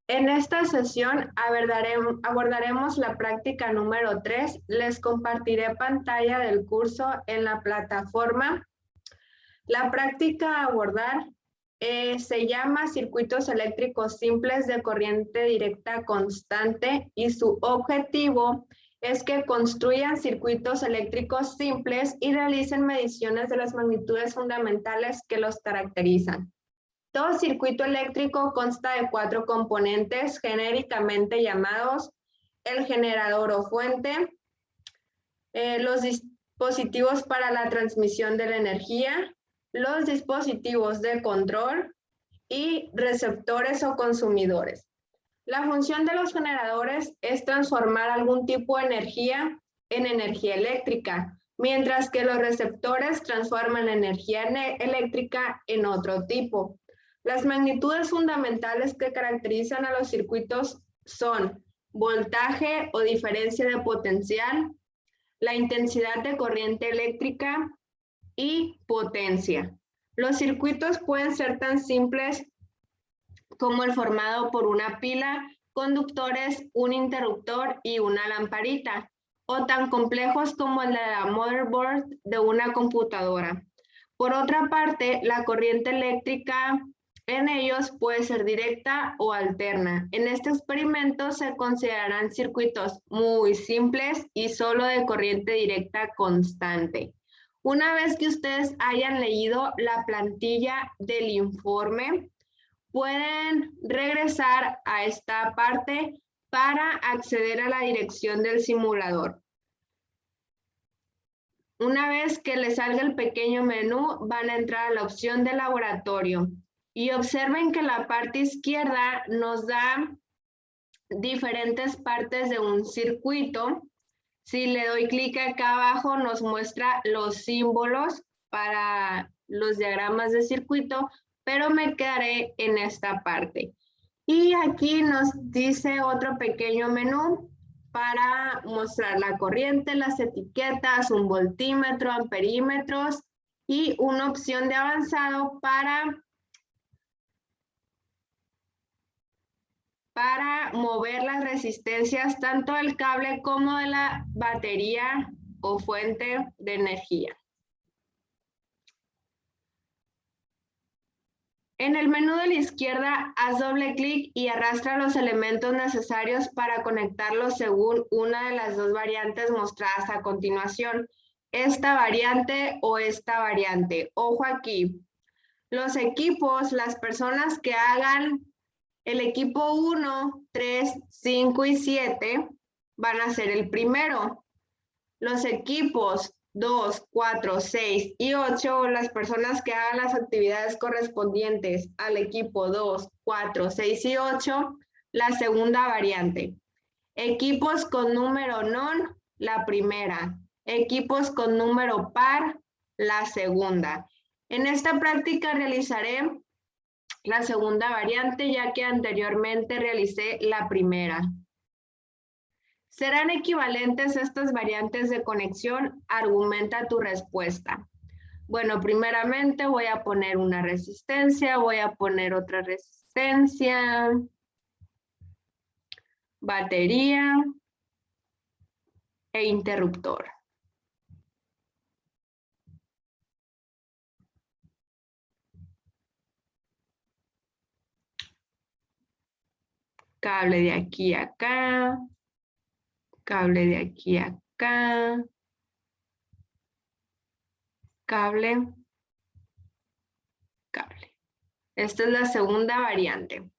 En esta sesión abordaremos la práctica número 3. Les compartiré pantalla del curso en la plataforma. La práctica a abordar se llama circuitos eléctricos simples de corriente directa constante y su objetivo es que construyan circuitos eléctricos simples y realicen mediciones de las magnitudes fundamentales que los caracterizan. Todo circuito eléctrico consta de 4 componentes genéricamente llamados el generador o fuente, los dispositivos para la transmisión de la energía, los dispositivos de control y receptores o consumidores. La función de los generadores es transformar algún tipo de energía en energía eléctrica, mientras que los receptores transforman la energía eléctrica en otro tipo. Las magnitudes fundamentales que caracterizan a los circuitos son voltaje o diferencia de potencial, la intensidad de corriente eléctrica y potencia. Los circuitos pueden ser tan simples como el formado por una pila, conductores, un interruptor y una lamparita, o tan complejos como el de la motherboard de una computadora. Por otra parte, la corriente eléctrica en ellos puede ser directa o alterna. En este experimento se considerarán circuitos muy simples y solo de corriente directa constante. Una vez que ustedes hayan leído la plantilla del informe, pueden regresar a esta parte para acceder a la dirección del simulador. Una vez que les salga el pequeño menú, van a entrar a la opción de laboratorio y observen que la parte izquierda nos da diferentes partes de un circuito. Si le doy clic acá abajo, nos muestra los símbolos para los diagramas de circuito, pero me quedaré en esta parte. Y aquí nos dice otro pequeño menú para mostrar la corriente, las etiquetas, un voltímetro, amperímetros y una opción de avanzado para mover las resistencias tanto del cable como de la batería o fuente de energía. En el menú de la izquierda, haz doble clic y arrastra los elementos necesarios para conectarlos según una de las dos variantes mostradas a continuación. Esta variante o esta variante. Ojo aquí. Los equipos, las personas que hagan el equipo 1, 3, 5 y 7 van a ser el primero. Los equipos 2, 4, 6 y 8, las personas que hagan las actividades correspondientes al equipo 2, 4, 6 y 8, la segunda variante. Equipos con número non, la primera. Equipos con número par, la segunda. En esta práctica realizaré la segunda variante, ya que anteriormente realicé la primera. ¿Serán equivalentes estas variantes de conexión? Argumenta tu respuesta. Bueno, primeramente voy a poner una resistencia, voy a poner otra resistencia, batería e interruptor. Cable de aquí a acá, cable de aquí a acá, cable, cable. Esta es la segunda variante.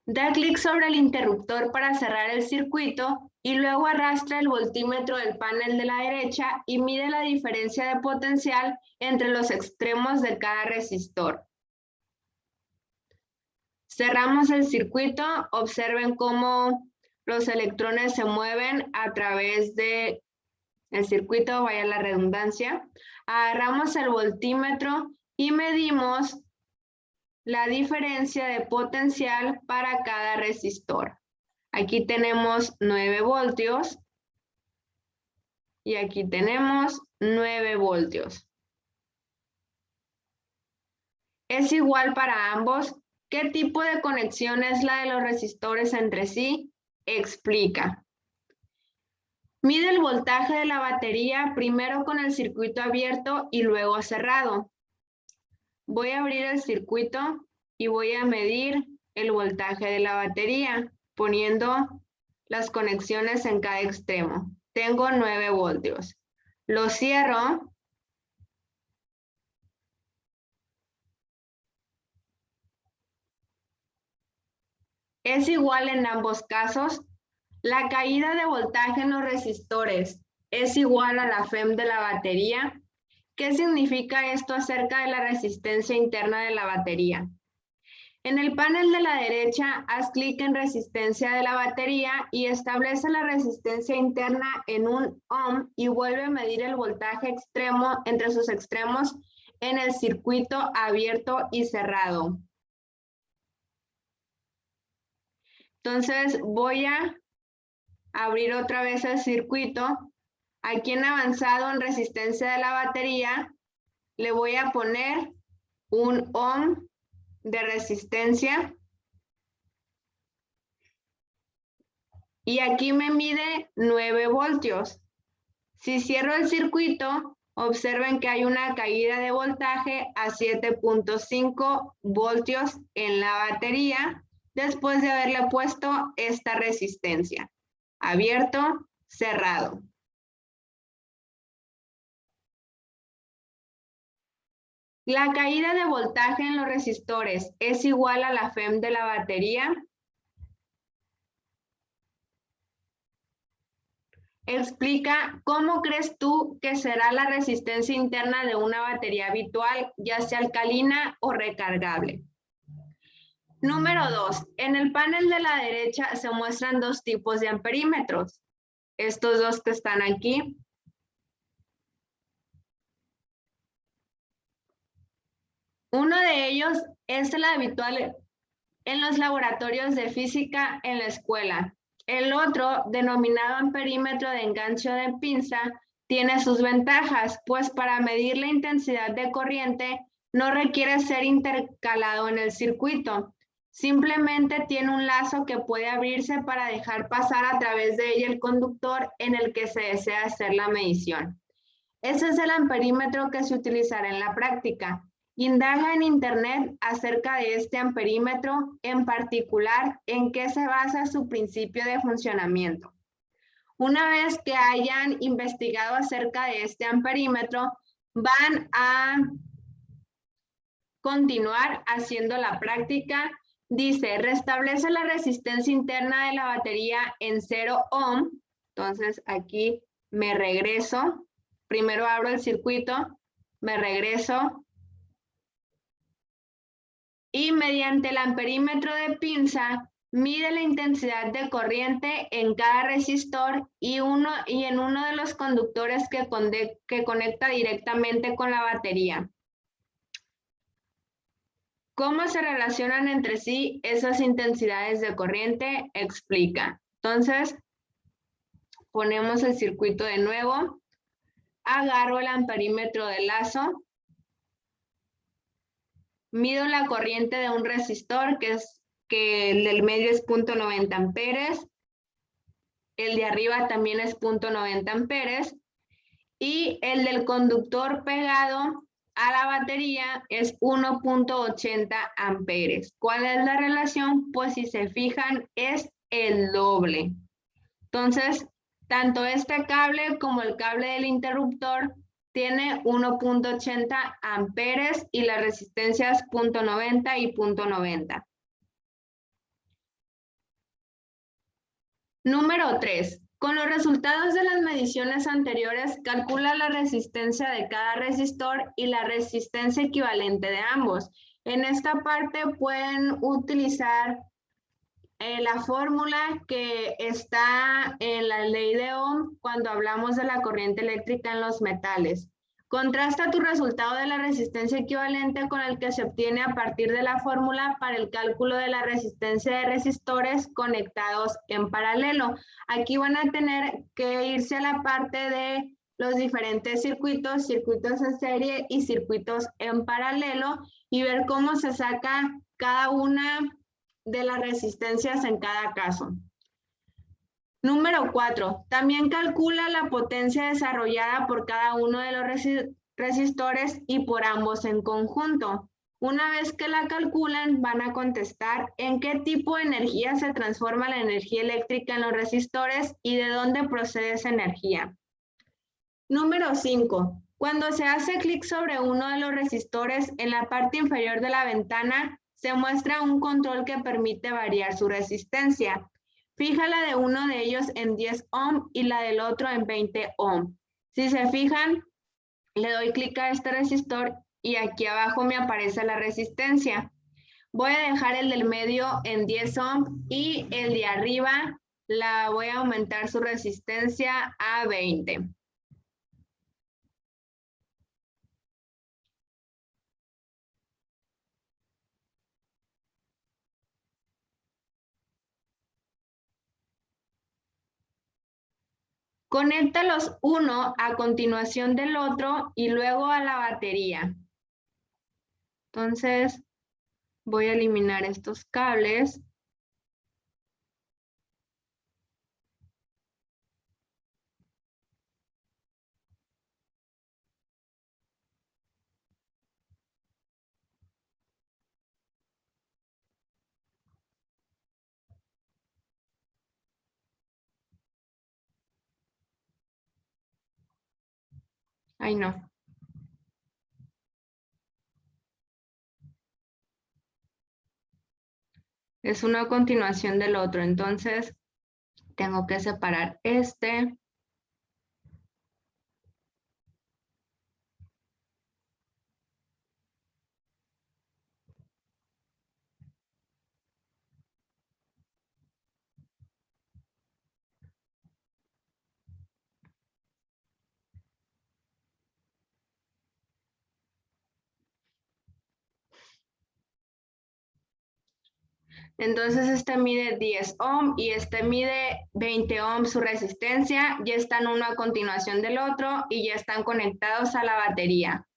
Da clic sobre el interruptor para cerrar el circuito y luego arrastra el voltímetro del panel de la derecha y mide la diferencia de potencial entre los extremos de cada resistor. Cerramos el circuito, observen cómo los electrones se mueven a través del circuito, vaya la redundancia. Agarramos el voltímetro y medimos la diferencia de potencial para cada resistor. Aquí tenemos 9 voltios. y aquí tenemos 9 voltios. Es igual para ambos. ¿Qué tipo de conexión es la de los resistores entre sí? Explica. Mide el voltaje de la batería primero con el circuito abierto y luego cerrado. Voy a abrir el circuito y voy a medir el voltaje de la batería poniendo las conexiones en cada extremo. Tengo 9 voltios. Lo cierro. Es igual en ambos casos. La caída de voltaje en los resistores es igual a la FEM de la batería. ¿Qué significa esto acerca de la resistencia interna de la batería? En el panel de la derecha, haz clic en resistencia de la batería y establece la resistencia interna en 1 ohm y vuelve a medir el voltaje extremo entre sus extremos en el circuito abierto y cerrado. Entonces voy a abrir otra vez el circuito. Aquí en avanzado en resistencia de la batería le voy a poner 1 ohm de resistencia. Y aquí me mide 9 voltios. Si cierro el circuito, observen que hay una caída de voltaje a 7.5 voltios en la batería después de haberle puesto esta resistencia. Abierto, cerrado. La caída de voltaje en los resistores es igual a la FEM de la batería. Explica cómo crees tú que será la resistencia interna de una batería habitual, ya sea alcalina o recargable. Número 2. En el panel de la derecha se muestran dos tipos de amperímetros. Estos dos que están aquí. Uno de ellos es el habitual en los laboratorios de física en la escuela. El otro, denominado amperímetro de enganche de pinza, tiene sus ventajas, pues para medir la intensidad de corriente no requiere ser intercalado en el circuito. Simplemente tiene un lazo que puede abrirse para dejar pasar a través de ella el conductor en el que se desea hacer la medición. Ese es el amperímetro que se utilizará en la práctica. Indaga en Internet acerca de este amperímetro, en particular en qué se basa su principio de funcionamiento. Una vez que hayan investigado acerca de este amperímetro, van a continuar haciendo la práctica. Dice, restablece la resistencia interna de la batería en 0 ohm. Entonces aquí me regreso. Primero abro el circuito, me regreso. Y mediante el amperímetro de pinza, mide la intensidad de corriente en cada resistor y en uno de los conductores que conecta directamente con la batería. ¿Cómo se relacionan entre sí esas intensidades de corriente? Explica. Entonces, ponemos el circuito de nuevo. Agarro el amperímetro de lazo. Mido la corriente de un resistor, que el del medio es 0.90 amperes. El de arriba también es 0.90 amperes. Y el del conductor pegado a la batería es 1.80 amperes. ¿Cuál es la relación? Pues si se fijan, es el doble. Entonces, tanto este cable como el cable del interruptor tiene 1.80 amperes y las resistencias 0.90 y 0.90. Número 3. Con los resultados de las mediciones anteriores, calcula la resistencia de cada resistor y la resistencia equivalente de ambos. En esta parte pueden utilizar la fórmula que está en la ley de Ohm cuando hablamos de la corriente eléctrica en los metales. Contrasta tu resultado de la resistencia equivalente con el que se obtiene a partir de la fórmula para el cálculo de la resistencia de resistores conectados en paralelo. Aquí van a tener que irse a la parte de los diferentes circuitos, circuitos en serie y circuitos en paralelo, y ver cómo se saca cada una de las resistencias en cada caso. Número 4. También calcula la potencia desarrollada por cada uno de los resistores y por ambos en conjunto. Una vez que la calculan, van a contestar en qué tipo de energía se transforma la energía eléctrica en los resistores y de dónde procede esa energía. Número 5. Cuando se hace clic sobre uno de los resistores, en la parte inferior de la ventana se muestra un control que permite variar su resistencia. Fija la de uno de ellos en 10 ohm y la del otro en 20 ohm. Si se fijan, le doy clic a este resistor y aquí abajo me aparece la resistencia. Voy a dejar el del medio en 10 ohm y el de arriba la voy a aumentar su resistencia a 20. Conéctalos uno a continuación del otro y luego a la batería. Entonces, voy a eliminar estos cables. Ay, no. Es una continuación del otro, entonces tengo que separar este. Entonces este mide 10 ohm y este mide 20 ohm su resistencia. Ya están uno a continuación del otro y ya están conectados a la batería.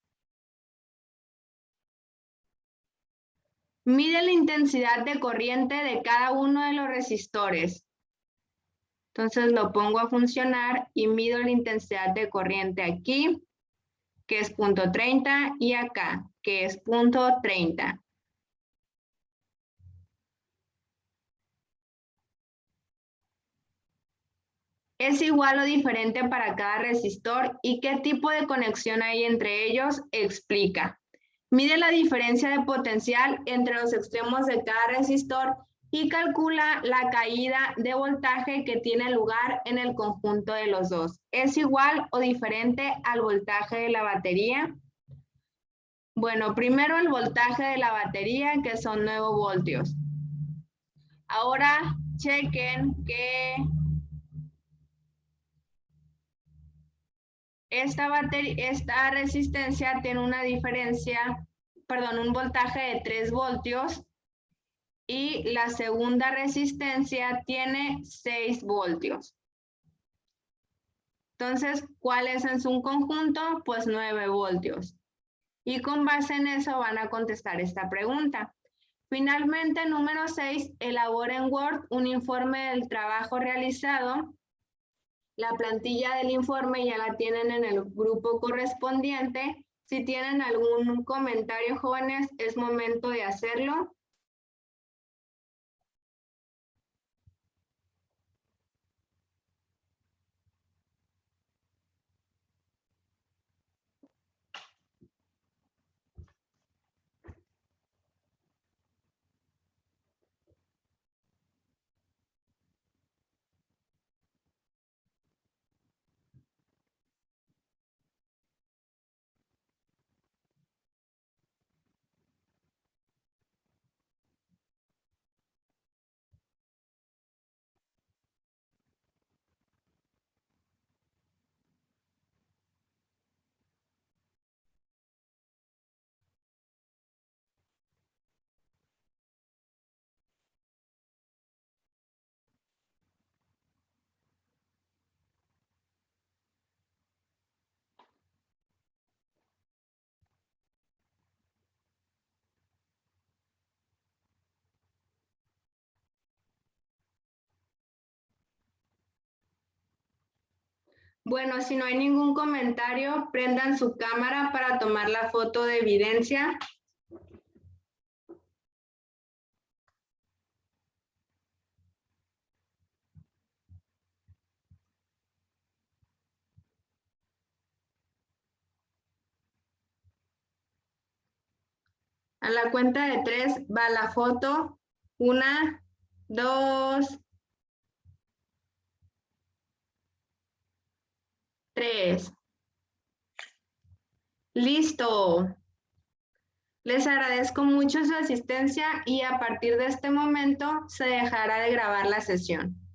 Mide la intensidad de corriente de cada uno de los resistores. Entonces lo pongo a funcionar y mido la intensidad de corriente aquí, que es 0.30, y acá, que es 0.30. ¿Es igual o diferente para cada resistor y qué tipo de conexión hay entre ellos? Explica. Mide la diferencia de potencial entre los extremos de cada resistor y calcula la caída de voltaje que tiene lugar en el conjunto de los dos. ¿Es igual o diferente al voltaje de la batería? Bueno, primero el voltaje de la batería, que son 9 voltios. Ahora chequen que esta resistencia tiene una diferencia, perdón, un voltaje de 3 voltios y la segunda resistencia tiene 6 voltios. Entonces, ¿cuál es en su conjunto? Pues 9 voltios. Y con base en eso van a contestar esta pregunta. Finalmente, número 6, elabora en Word un informe del trabajo realizado. La plantilla del informe ya la tienen en el grupo correspondiente. Si tienen algún comentario, jóvenes, es momento de hacerlo. Bueno, si no hay ningún comentario, prendan su cámara para tomar la foto de evidencia. A la cuenta de 3 va la foto. 1, 2, 3. Listo. Les agradezco mucho su asistencia y a partir de este momento se dejará de grabar la sesión.